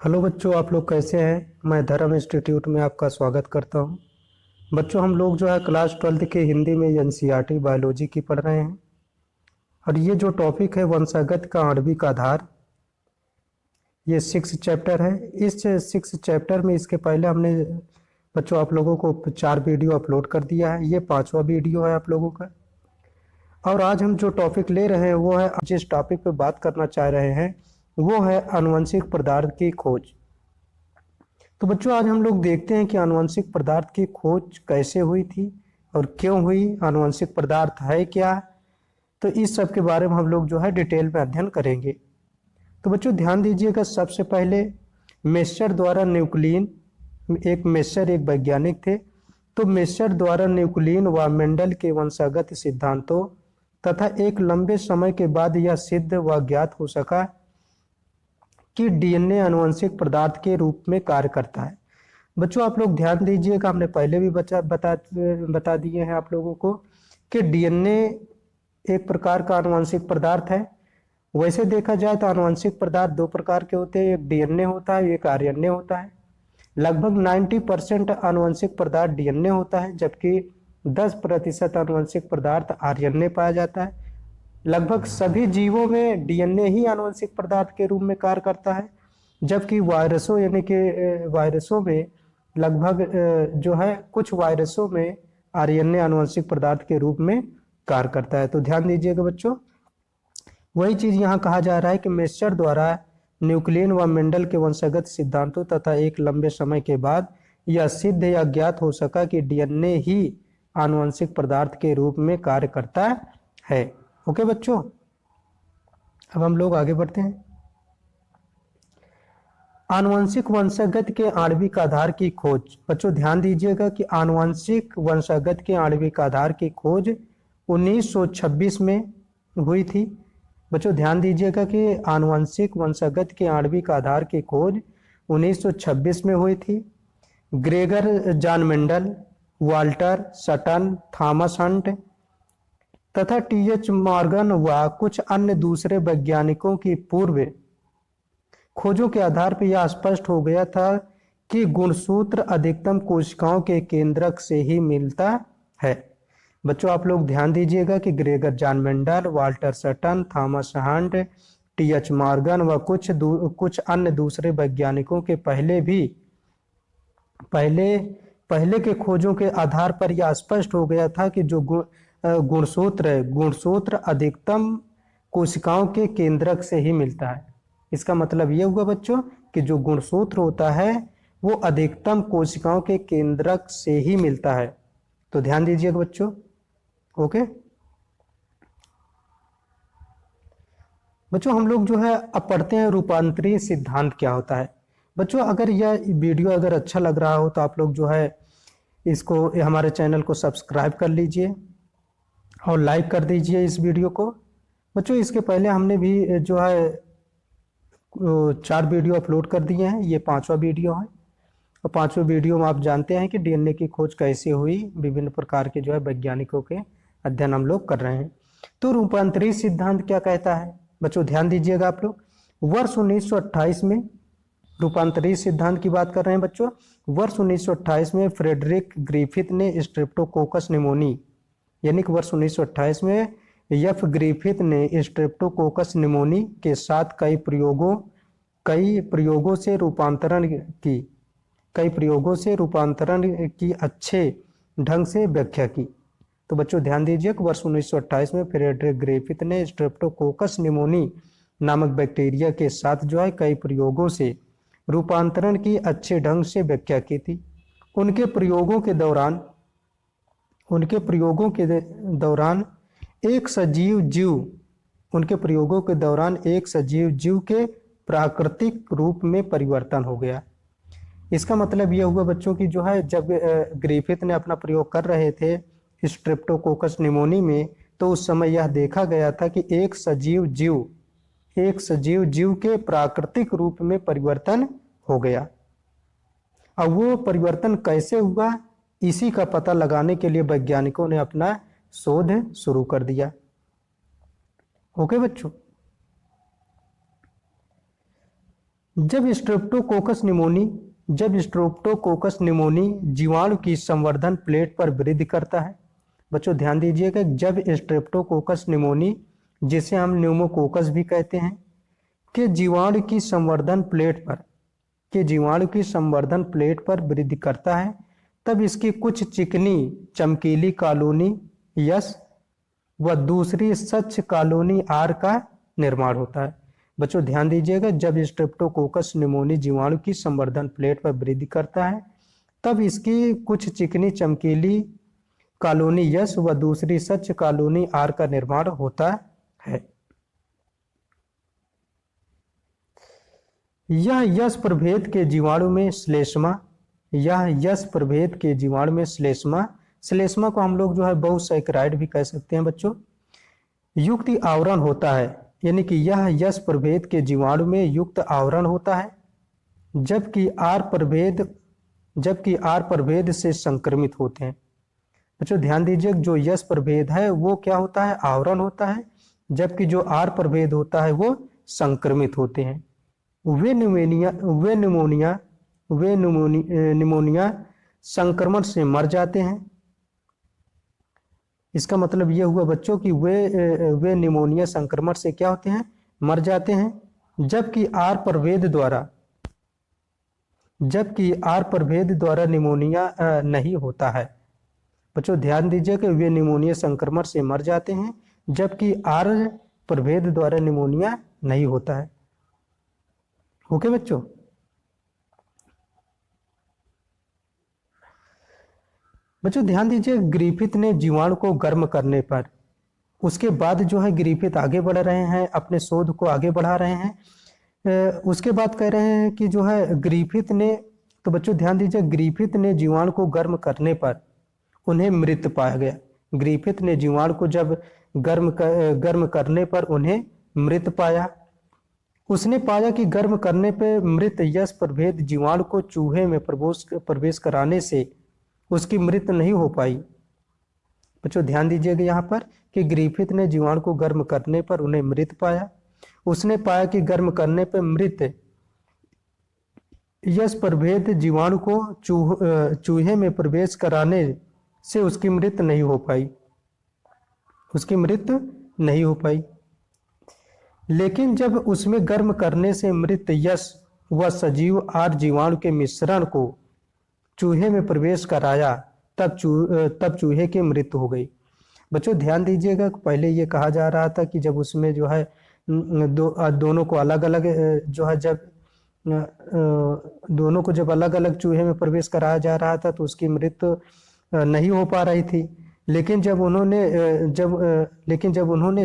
Hello बच्चों, आप लोग कैसे हैं। मैं धर्म इंस्टीट्यूट में आपका स्वागत करता हूं। बच्चों, हम लोग जो है क्लास 12th के हिंदी में एनसीईआरटी बायोलॉजी की पढ़ रहे हैं। और ये जो टॉपिक है वंशागत का आणविक आधार, ये 6 चैप्टर है। इस 6 चैप्टर में इसके पहले हमने बच्चों आप लोगों को 4 वीडियो अपलोड कर दिया है। ये 5वां वीडियो है आप लोगों का। और आज हम जो टॉपिक ले रहे हैं वो है, जिस टॉपिक पे बात करना चाह रहे हैं वो है आनुवंशिक पदार्थ की खोज। तो बच्चों, आज हम लोग देखते हैं कि आनुवंशिक पदार्थ की खोज कैसे हुई थी और क्यों हुई, आनुवंशिक पदार्थ है क्या। तो इस सब के बारे में हम लोग जो है डिटेल में अध्ययन करेंगे। तो बच्चों ध्यान दीजिएगा, सबसे पहले मेस्चर द्वारा न्यूक्लियन, एक मेस्चर एक वैज्ञानिक थे। तो मेस्चर द्वारा न्यूक्लियन व मेंडल के वंशागत सिद्धांतों तथा एक लंबे समय के बाद यह सिद्ध व ज्ञात हो सका कि डीएनए आनुवंशिक पदार्थ के रूप में कार्य करता है। बच्चों आप लोग ध्यान दीजिएगा, हमने पहले भी बता दिए हैं आप लोगों को कि डीएनए एक प्रकार का आनुवंशिक पदार्थ है। वैसे देखा जाए तो आनुवंशिक पदार्थ 2 प्रकार के होते हैं, एक डीएनए होता है, एक आरएनए होता है। लगभग 90% आनुवंशिक पदार्थ डीएनए होता है, जबकि 10% आनुवंशिक पदार्थ आरएनए पाया जाता है। लगभग सभी जीवों में डीएनए ही आनुवंशिक पदार्थ के रूप में कार्य करता है, जबकि वायरसों यानी कि वायरसों में लगभग जो है कुछ वायरसों में आरएनए आनुवंशिक पदार्थ के रूप में कार्य करता है। तो ध्यान दीजिएगा बच्चों, वही चीज यहाँ कहा जा रहा है कि मेस्चर द्वारा न्यूक्लियन व मेंडल के वंशगत सिद्धांतों तथा एक लंबे समय के बाद यह सिद्ध या ज्ञात हो सका कि डीएनए ही आनुवंशिक पदार्थ के रूप में कार्य करता है। ओके बच्चों, अब हम लोग आगे बढ़ते हैं। आनुवंशिक वंशागत के आणविक आधार की खोज। बच्चों ध्यान दीजिएगा कि आनुवंशिक वंशागत के आणविक आधार की खोज 1926 में हुई थी। बच्चों ध्यान दीजिएगा कि आनुवंशिक वंशागत के आणविक आधार की खोज 1926 में हुई थी। Gregor John Mendel, Walter Sutton, Thomas Hunt तथा टीएच मॉर्गन व कुछ अन्य दूसरे वैज्ञानिकों की पूर्व खोजों के आधार पर यह स्पष्ट हो गया था कि गुणसूत्र अधिकतम कोशिकाओं के केंद्रक से ही मिलता है। बच्चों आप लोग ध्यान दीजिएगा कि Gregor John Mendel, Walter Sutton, Thomas Hunt, TH Morgan व कुछ अन्य दूसरे वैज्ञानिकों के पहले के खोजों के आधार पर यह स्पष्ट हो गया था कि जो गुणसूत्र अधिकतम कोशिकाओं के केंद्रक से ही मिलता है। इसका मतलब यह हुआ बच्चों कि जो गुणसूत्र होता है वो अधिकतम कोशिकाओं के केंद्रक से ही मिलता है। तो ध्यान दीजिएगा बच्चों। ओके बच्चों, हम लोग जो है अब पढ़ते हैं रूपांतरीय सिद्धांत क्या होता है। बच्चों अगर यह वीडियो अगर अच्छा लग रहा हो तो आप लोग जो है इसको, हमारे चैनल को सब्सक्राइब कर लीजिए और लाइक कर दीजिए इस वीडियो को। बच्चों इसके पहले हमने भी जो है 4 वीडियो अपलोड कर दिए हैं, ये 5वां वीडियो है। और 5वें वीडियो में आप जानते हैं कि डीएनए की खोज कैसे हुई, विभिन्न प्रकार के जो है वैज्ञानिकों के अध्ययन हम लोग कर रहे हैं। तो रूपांतरित सिद्धांत क्या कहता है बच्चों, ध्यान दीजिएगा आप लोग। वर्ष 1928 में रूपांतरित सिद्धांत की बात कर रहे हैं बच्चों। वर्ष 1928 में फ्रेडरिक ग्रिफिथ ने स्ट्रेप्टोकोकस निमोनी, यानी कि वर्ष 1928 में एफ ग्रिफिथ ने स्ट्रेप्टोकोकस निमोनी के साथ कई प्रयोगों से रूपांतरण की अच्छे ढंग से व्याख्या की। तो बच्चों ध्यान दीजिए कि वर्ष 1928 में फ्रेडरिक ग्रिफिथ ने स्ट्रेप्टोकोकस निमोनी नामक बैक्टीरिया के साथ जो है कई प्रयोगों से रूपांतरण की अच्छे ढंग से व्याख्या की थी। उनके प्रयोगों के दौरान एक सजीव जीव के प्राकृतिक रूप में परिवर्तन हो गया। इसका मतलब यह हुआ बच्चों की जो है, जब ग्रिफिथ ने अपना प्रयोग कर रहे थे स्ट्रेप्टोकोकस निमोनी में, तो उस समय यह देखा गया था कि एक सजीव जीव के प्राकृतिक रूप में परिवर्तन हो गया। अब वो परिवर्तन कैसे हुआ, इसी का पता लगाने के लिए वैज्ञानिकों ने अपना शोध शुरू कर दिया। ओके बच्चों, जब स्ट्रेप्टोकोकस निमोनी जीवाणु की संवर्धन प्लेट पर वृद्धि करता है। बच्चों ध्यान दीजिएगा, जब स्ट्रेप्टोकोकस निमोनी, जिसे हम न्यूमोकोकस भी कहते हैं, के जीवाणु की संवर्धन प्लेट पर वृद्धि करता है, तब इसकी कुछ चिकनी चमकीली कॉलोनी यस व दूसरी स्वच्छ कॉलोनी आर का निर्माण होता है। बच्चों ध्यान दीजिएगा, जब स्ट्रेप्टोकोकस निमोनी जीवाणु की संवर्धन प्लेट पर वृद्धि करता है, तब इसकी कुछ चिकनी चमकीली कॉलोनी यस व दूसरी स्वच्छ कॉलोनी आर का निर्माण होता है। यह यस प्रभेद के जीवाणु में श्लेष्मा को हम लोग जो है बहुसैकराइड भी कह सकते हैं बच्चों, युक्त आवरण होता है। यानी कि यह यस प्रभेद के जीवाणु में युक्त आवरण होता है, जबकि आर प्रभेद से संक्रमित होते हैं। बच्चों ध्यान दीजिए, जो यस प्रभेद है वो क्या होता है, आवरण होता है, जबकि जो आर प्रभेद होता है वो संक्रमित होते हैं। वे निमोनिया संक्रमण से मर जाते हैं। इसका मतलब ये हुआ बच्चों कि वे निमोनिया संक्रमण से क्या होते हैं, मर जाते हैं, जबकि आर प्रभेद द्वारा निमोनिया नहीं होता है। बच्चों ध्यान दीजिए कि वे निमोनिया संक्रमण से मर जाते हैं, जबकि आर प्रभेद द्वारा निमोनिया नहीं होता है। ओके बच्चों, ध्यान दीजिए, ग्रिफिथ ने जीवाणु को गर्म करने पर, उसके बाद जो है ग्रिफिथ आगे बढ़ रहे हैं, अपने शोध को आगे बढ़ा रहे हैं। उसके बाद कह रहे हैं कि जो है ग्रिफिथ ने, तो बच्चों ध्यान दीजिए, ग्रिफिथ ने जीवाणु को गर्म करने पर उन्हें मृत पाया गया। ग्रिफिथ ने जीवाणु को जब गर्म करने पर उन्हें मृत पाया। उसने पाया कि गर्म करने पर मृत यस प्रभेद जीवाणु को चूहे में प्रवेश कराने से उसकी मृत्यु नहीं हो पाई। बच्चों ध्यान दीजिएगा यहाँ पर कि ग्रिफिथ ने जीवाणु को गर्म करने पर उन्हें मृत पाया। उसने पाया कि गर्म करने पर मृत यस प्रभेद जीवाणु को चूहे में प्रवेश कराने से उसकी मृत्यु नहीं हो पाई। लेकिन जब उसमें गर्म करने से मृत यस व सजीव आर जीवाणु के मिश्रण को चूहे में प्रवेश कराया, तब चूहे की मृत्यु हो गई। बच्चों ध्यान दीजिएगा, पहले ये कहा जा रहा था कि जब उसमें जो है दोनों को अलग अलग जो है, जब दोनों को जब अलग अलग चूहे में प्रवेश कराया जा रहा था तो उसकी मृत्यु नहीं हो पा रही थी। लेकिन जब उन्होंने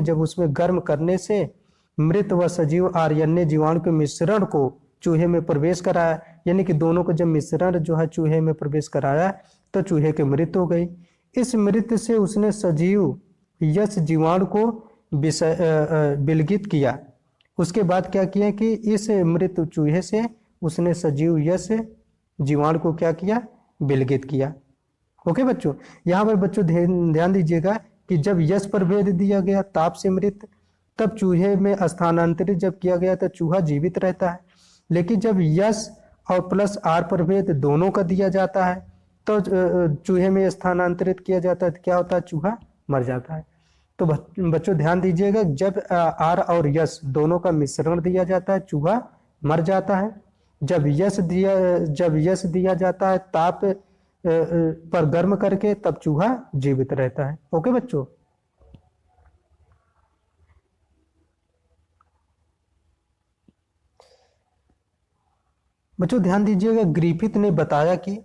जब उसमें गर्म करने से मृत व सजीव आरएनए जीवाणु के मिश्रण को चूहे में प्रवेश कराया, यानी कि दोनों को जब मिश्रण जो है चूहे में प्रवेश कराया तो चूहे की मृत्यु हो गई। इस मृत्यु से उसने सजीव यस जीवाणु को विलगित किया। उसके बाद क्या किया कि इस मृत चूहे से उसने सजीव यस जीवाणु को क्या किया, विलगित किया। ओके बच्चों, यहाँ पर बच्चों ध्यान दीजिएगा कि जब यस प्रभेद दिया गया ताप से मृत, तब चूहे में स्थानांतरित जब किया गया तो चूहा जीवित रहता है। लेकिन जब यस और प्लस आर प्रभेद दोनों का दिया जाता है तो चूहे में स्थानांतरित किया जाता है तो क्या होता है, चूहा मर जाता है। तो बच्चों ध्यान दीजिएगा, जब आर और यस दोनों का मिश्रण दिया जाता है चूहा मर जाता है। जब यस दिया जाता है ताप पर गर्म करके, तब चूहा जीवित रहता है। ओके बच्चों, ध्यान दीजिएगा, ग्रिफिथ ने बताया कि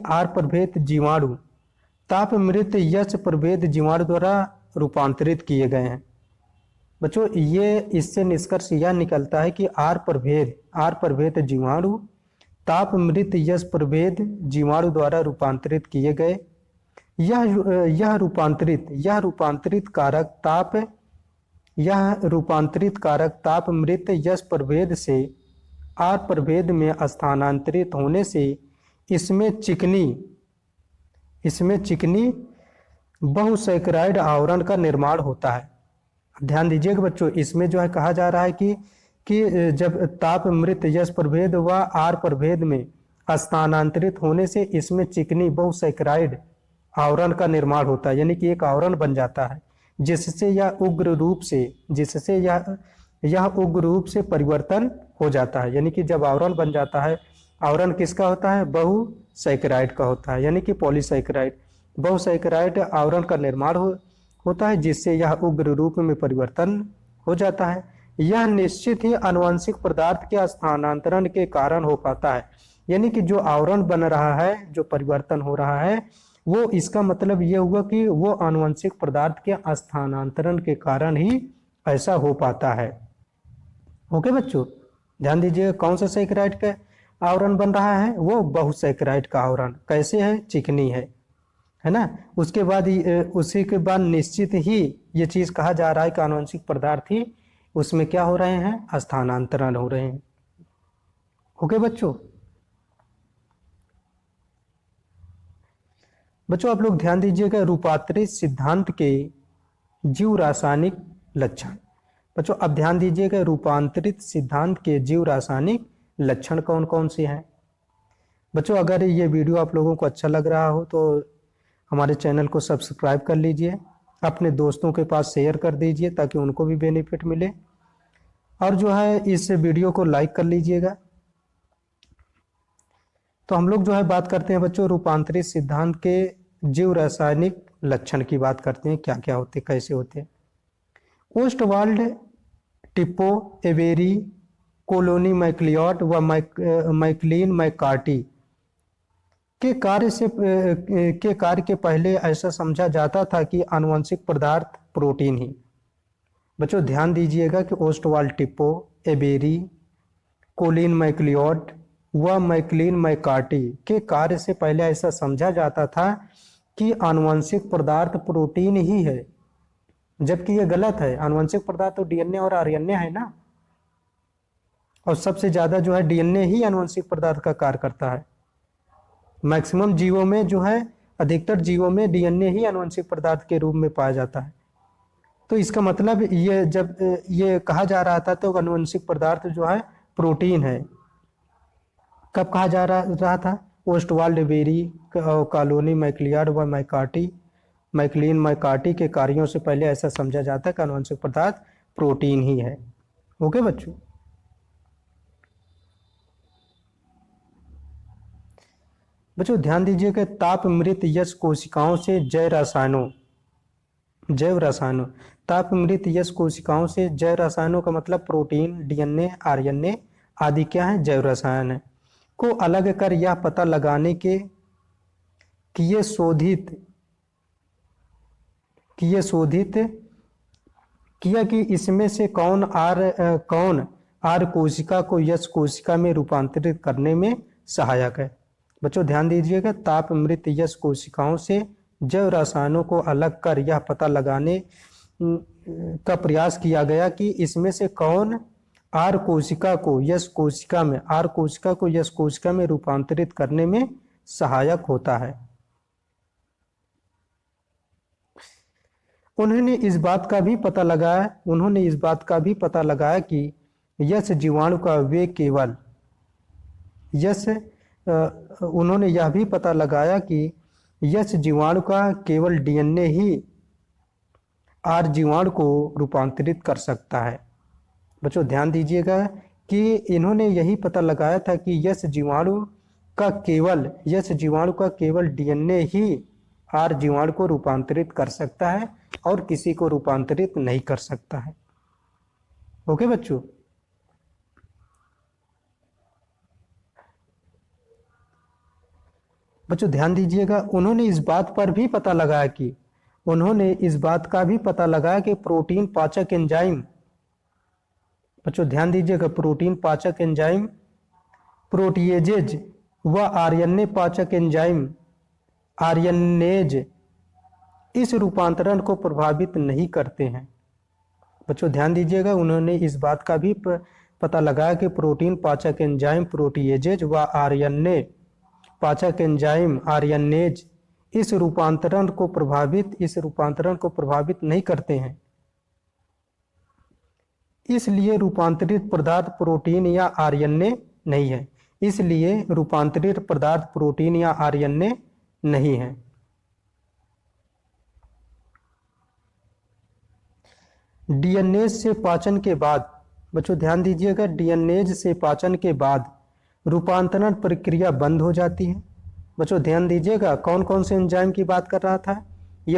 आर प्रभेद जीवाणु ताप मृत यस प्रभेद जीवाणु द्वारा रूपांतरित किए गए हैं। बच्चों ये इससे निष्कर्ष यह निकलता है कि आर प्रभेद जीवाणु ताप मृत यस प्रभेद जीवाणु द्वारा रूपांतरित किए गए। यह रूपांतरित कारक ताप मृत यस प्रभेद से आर प्रभेद में स्थानांतरित होने से इसमें चिकनी बहुसैकराइड आवरण का निर्माण होता है। ध्यान दीजिएगा बच्चों, इसमें जो है कहा जा रहा है कि जब ताप मृत यस प्रभेद व आर प्रभेद में स्थानांतरित होने से इसमें चिकनी बहुसैकराइड आवरण का निर्माण होता है, यानी कि एक आवरण बन जाता है जिससे यह उग्र रूप से परिवर्तन हो जाता है। यानी कि जब आवरण बन जाता है, आवरण किसका होता है? बहुसैकराइड का होता है, यानी कि पॉलीसैकराइड। बहुसैकराइड आवरण का निर्माण होता है जिससे यह उग्र रूप में परिवर्तन हो जाता है। यह निश्चित ही आनुवंशिक पदार्थ के स्थानांतरण के कारण हो पाता है। यानी कि जो आवरण बन रहा है, जो परिवर्तन हो रहा है, वो इसका मतलब ये हुआ कि वो आनुवंशिक पदार्थ के स्थानांतरण के कारण ही ऐसा हो पाता है। ओके बच्चों, ध्यान दीजिए, कौन सा सैकराइड का आवरण बन रहा है? वो बहुसैकराइड का आवरण। कैसे है? चिकनी है ना। उसी के बाद निश्चित ही ये चीज कहा जा रहा है कि आनुवंशिक पदार्थ ही उसमें क्या हो रहे हैं? स्थानांतरण हो रहे हैं। ओके बच्चों, आप लोग ध्यान दीजिएगा, रूपांतरित सिद्धांत के जीव रासायनिक लक्षण। बच्चों अब ध्यान दीजिएगा, रूपांतरित सिद्धांत के जीव रासायनिक लक्षण कौन कौन से हैं। बच्चों अगर ये वीडियो आप लोगों को अच्छा लग रहा हो तो हमारे चैनल को सब्सक्राइब कर लीजिए, अपने दोस्तों के पास शेयर कर दीजिए ताकि उनको भी बेनिफिट मिले, और जो है इस वीडियो को लाइक कर लीजिएगा। तो हम लोग जो है बात करते हैं बच्चों, रूपांतरित सिद्धांत के जीव रासायनिक लक्षण की बात करते हैं, क्या क्या होते, कैसे होते हैं। ओस्टवाल्ड, टिप्पो, एवेरी, कोलोनी मैक्लियोट व मैकलीन मैकार्टी के कार्य के पहले ऐसा समझा जाता था कि आनुवंशिक पदार्थ प्रोटीन ही। बच्चों ध्यान दीजिएगा कि ओस्टवाल्ड टिप्पो, एबेरी, कोलिन मैक्लियोट व मैकलीन मैकार्टी के कार्य से पहले ऐसा समझा जाता था कि आनुवंशिक पदार्थ प्रोटीन ही है, जबकि ये गलत है। आनुवंशिक पदार्थ तो डीएनए और आरएनए है ना, और सबसे ज्यादा जो है डीएनए ही आनुवंशिक पदार्थ का कार्य करता है। मैक्सिमम जीवों में जो है, अधिकतर जीवों में डीएनए ही आनुवंशिक पदार्थ के रूप में पाया जाता है। तो इसका मतलब ये जब ये कहा जा रहा था तो आनुवंशिक पदार्थ जो है प्रोटीन है, कब कहा जा रहा था? ओस्टवाल्ड, एबेरी, कॉलोनी मैक्लियार्ड व मैकलीन मैकार्टी के कार्यों से पहले ऐसा समझा जाता है कि आनुवंशिक पदार्थ प्रोटीन ही है। ओके बच्चों, ध्यान दीजिए कि ताप मृत यश कोशिकाओं से जैव रसायनों ताप मृत यश कोशिकाओं से जैव रसायनों का मतलब प्रोटीन, डीएनए, आरएनए आदि क्या है? जैव रसायन है, को अलग कर यह पता लगाने के किए शोधित किया कि इसमें से कौन आर कोशिका को यश कोशिका में रूपांतरित करने में सहायक है। बच्चों ध्यान दीजिएगा, ताप मृत यश कोशिकाओं से जैव रसायनों को अलग कर यह पता लगाने का प्रयास किया गया कि इसमें से कौन आर कोशिका को यश कोशिका में रूपांतरित करने में सहायक होता है। उन्होंने इस बात का भी पता लगाया कि यश जीवाणु का वे केवल उन्होंने यह भी पता लगाया कि यश जीवाणु का केवल डीएनए ही आर जीवाणु को रूपांतरित कर सकता है। बच्चों ध्यान दीजिएगा कि इन्होंने यही पता लगाया था कि यश जीवाणु का केवल डीएनए ही आर जीवाणु को रूपांतरित कर सकता है और किसी को रूपांतरित नहीं कर सकता है। ओके बच्चों, ध्यान दीजिएगा, उन्होंने इस बात का भी पता लगाया कि प्रोटीन पाचक एंजाइम, ध्यान दीजिएगा, प्रोटीन पाचक एंजाइम प्रोटीएजेज व आरएनए पाचक एंजाइम आरएनएज इस रूपांतरण को प्रभावित नहीं करते हैं। बच्चों ध्यान दीजिएगा, उन्होंने इस बात का भी पता लगाया कि प्रोटीन पाचक एंजाइम प्रोटीएजेज व आरएनए पाचक एंजाइम आरएनएज इस रूपांतरण को प्रभावित नहीं करते हैं। इसलिए रूपांतरित पदार्थ प्रोटीन या आरएनए नहीं है। इसलिए रूपांतरित पदार्थ प्रोटीन या आरएनए नहीं है। डीएनए से पाचन के बाद, बच्चों ध्यान दीजिएगा, डीएनए से पाचन के बाद रूपांतरण प्रक्रिया बंद हो जाती है। बच्चों ध्यान दीजिएगा, कौन कौन से एंजाइम की बात कर रहा था? ये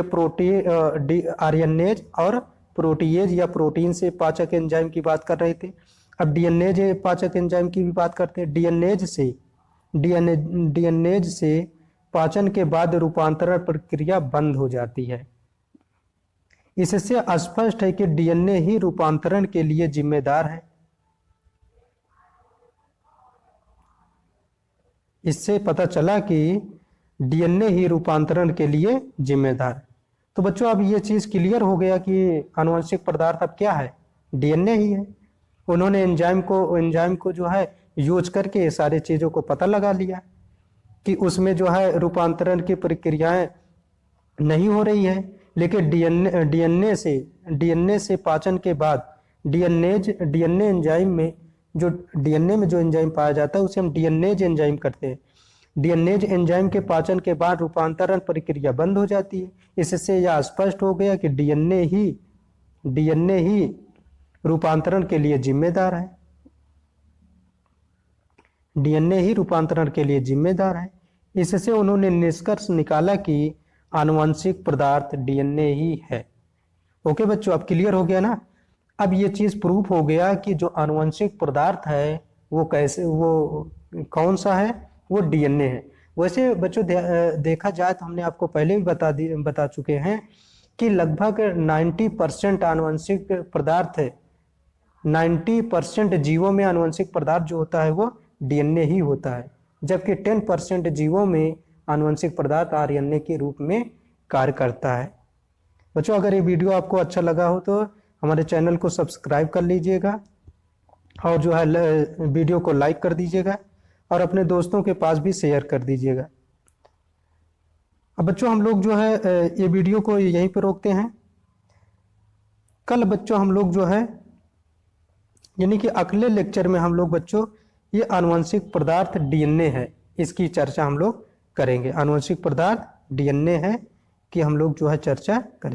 आरएनएज और प्रोटीएज या प्रोटीन से पाचक एंजाइम की बात कर रहे थे। अब डीएनएज पाचक एंजाइम की भी बात करते हैं। डीएनएज से पाचन के बाद रूपांतरण प्रक्रिया बंद हो जाती है। इससे स्पष्ट है कि डीएनए ही रूपांतरण के लिए जिम्मेदार है। इससे पता चला कि डीएनए ही रूपांतरण के लिए जिम्मेदार है। तो बच्चों अब ये चीज़ क्लियर हो गया कि आनुवंशिक पदार्थ अब क्या है? डीएनए ही है। उन्होंने एंजाइम को जो है यूज करके ये सारी चीज़ों को पता लगा लिया कि उसमें जो है रूपांतरण की प्रक्रियाएं नहीं हो रही है, लेकिन डीएनए से पाचन के बाद डीएनए एंजाइम में जो डीएनए में जो एंजाइम पाया जाता है उसे हम डीएनएज एंजाइम करते हैं। डीएनएज एंजाइम के पाचन के बाद रूपांतरण प्रक्रिया बंद हो जाती है। इससे यह स्पष्ट हो गया कि डीएनए ही रूपांतरण के लिए जिम्मेदार है। डीएनए ही रूपांतरण के लिए जिम्मेदार है। इससे उन्होंने निष्कर्ष निकाला कि आनुवंशिक पदार्थ डीएनए ही है। ओके बच्चों, अब क्लियर हो गया ना? अब ये चीज प्रूफ हो गया कि जो आनुवंशिक पदार्थ है वो कौन सा है? वो डीएनए है। वैसे बच्चों देखा जाए तो हमने आपको पहले भी बता चुके हैं कि लगभग 90% आनुवंशिक पदार्थ है। 90% जीवों में आनुवंशिक पदार्थ जो होता है वो डीएनए ही होता है, जबकि 10% जीवों में आनुवंशिक पदार्थ आरएनए के रूप में कार्य करता है। बच्चों अगर ये वीडियो आपको अच्छा लगा हो तो हमारे चैनल को सब्सक्राइब कर लीजिएगा और जो है वीडियो को लाइक कर दीजिएगा और अपने दोस्तों के पास भी शेयर कर दीजिएगा। अब बच्चों हम लोग जो है ये वीडियो को यहीं पर रोकते हैं। कल बच्चों हम लोग जो है यानी कि अगले लेक्चर में हम लोग बच्चों ये आनुवंशिक पदार्थ डीएनए है, इसकी चर्चा हम लोग करेंगे। आनुवंशिक पदार्थ डीएनए है कि हम लोग जो है चर्चा करेंगे।